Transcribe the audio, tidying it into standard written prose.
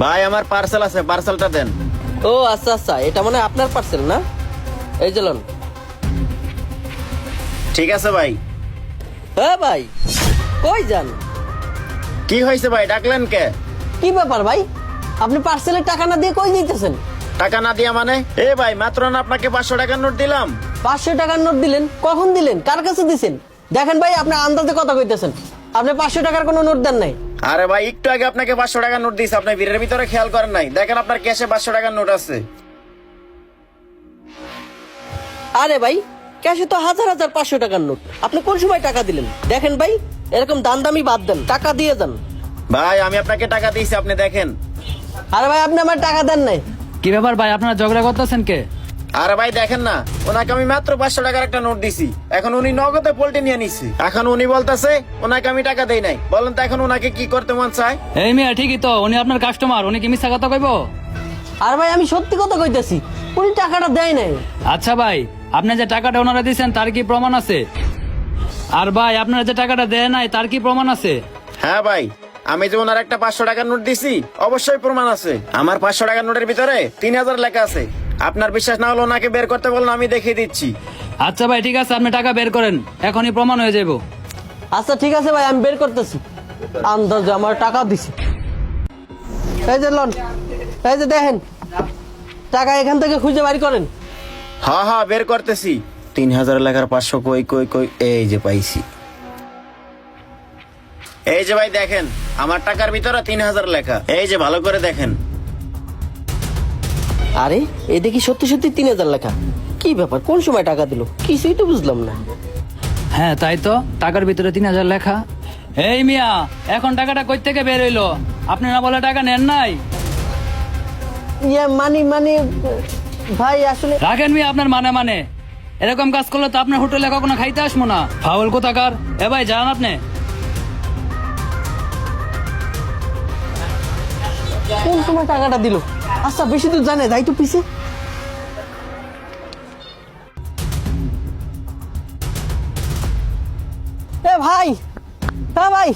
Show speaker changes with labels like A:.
A: ভাই আমার পার্সেল আছে, পার্সেলটা দেন।
B: ও আচ্ছা আচ্ছা, এটা মানে আপনার পার্সেল না? এই যে লন।
A: ঠিক আছে ভাই।
B: হ্যাঁ ভাই, কই যান?
A: কি হয়েছে ভাই, ডাকলেন কে?
B: কি ব্যাপার ভাই, আপনি পার্সেলের টাকা না দিয়ে কই দিতেছেন?
A: টাকা না দিয়া মানে? এ ভাই মাত্র না আপনাকে 500 টাকার নোট দিলাম।
B: 500 টাকার নোট দিলেন? কখন দিলেন, কার কাছে দিছেন? দেখেন ভাই, আপনি আন্দাজে কথা কইতেছেন। আপনি 500 টাকার কোনো নোট দেন নাই।
A: আরে ভাই একটু আগে আপনাকে 500 টাকার নোট দিয়েছি, আপনি ভিড়ের ভিতরে খেয়াল করেন নাই? দেখেন আপনার ক্যাশে 500 টাকার নোট আছে।
B: আরে ভাই, ক্যাশে তো হাজার হাজার 500 টাকার নোট। আপনি কোন সময় টাকা দিলেন? দেখেন ভাই, এরকম দামদামি বাদ দেন, টাকা দিয়ে দেন।
A: ভাই আমি আপনাকে টাকা দিয়েছি, আপনি দেখেন।
B: আরে ভাই, আপনি আমার টাকা দেন নাই।
C: কি ব্যাপার ভাই, আপনারা ঝগড়া করতেছেন কে?
A: আরে ভাই দেখেন না, ওনাকে আমি মাত্র 500 টাকার একটা নোট দিছি, এখন উনি নগদে পল্টে নিয়ে নিচ্ছে। এখন উনি বলতেছে ওনাকে আমি টাকা দেই নাই। বলেন তো এখন ওনাকে কি করতে মন চায়?
C: এই মিয়া ঠিকই তো, উনি আপনার কাস্টমার, উনি কি মিথ্যা কথা কইবো?
B: আরে ভাই, আমি সত্যি কথা কইতেছি, উনি টাকাটা দেয় নাই।
C: আচ্ছা ভাই, আপনি যে টাকাটা ওনারা দিয়েছেন তার কি প্রমাণ আছে? আর ভাই আপনারা যে টাকাটা দেয় নাই তার কি প্রমাণ আছে?
A: হ্যাঁ ভাই, আমি যে ওনার একটা 500 টাকার নোট দিছি, অবশ্যই প্রমাণ আছে। আমার 500 টাকার নোটের ভিতরে 3000 লেখা আছে। আপনার বিশ্বাস না হলে ওনাকে বের করতে বলুন, আমি দেখিয়ে দিচ্ছি।
C: আচ্ছা ভাই ঠিক আছে, আপনি টাকা বের করেন, এখনই প্রমাণ হয়ে যাবো।
B: আচ্ছা ঠিক আছে ভাই, আমি বের করতেছি। আন্দাজে আমার টাকা দিছি। এই যে লন, এই যে দেখেন, টাকা এখান থেকে খুঁজে বাড়ি করেন।
A: হ্যাঁ হ্যাঁ বের করতেছি। 3000 লেখার 500 কই কই কই, এই যে পাইছি। এই যে ভাই দেখেন, আমার টাকার ভিতরে 3000 লেখা। এই যে ভালো করে দেখেন।
B: আরে এই দেখি সত্যি সত্যি 3000 লেখা। কি ব্যাপার, কোন সময় টাকা দিল কিছুই তো বুঝলাম না।
C: হ্যাঁ তাই তো, টাকার ভিতরে 3000 লেখা। এই মিয়া, এখন টাকাটা কই থেকে বের হইলো? আপনি না বলে টাকা নেন নাই?
B: ইয়ে মানে ভাই আসলে
C: রাখেন মিয়া আপনার মানে মানে, এরকম কাজ করলে তো আপনার হোটেলে কখনো খাইতে আসবো না। ফাউল কোথাকার। এ ভাই যান আপনি।
B: কোন সময় টাকাটা দিল? আচ্ছা বেশি দূর জানে, যাই তো পিছে। এ ভাই, হ্যাঁ ভাই,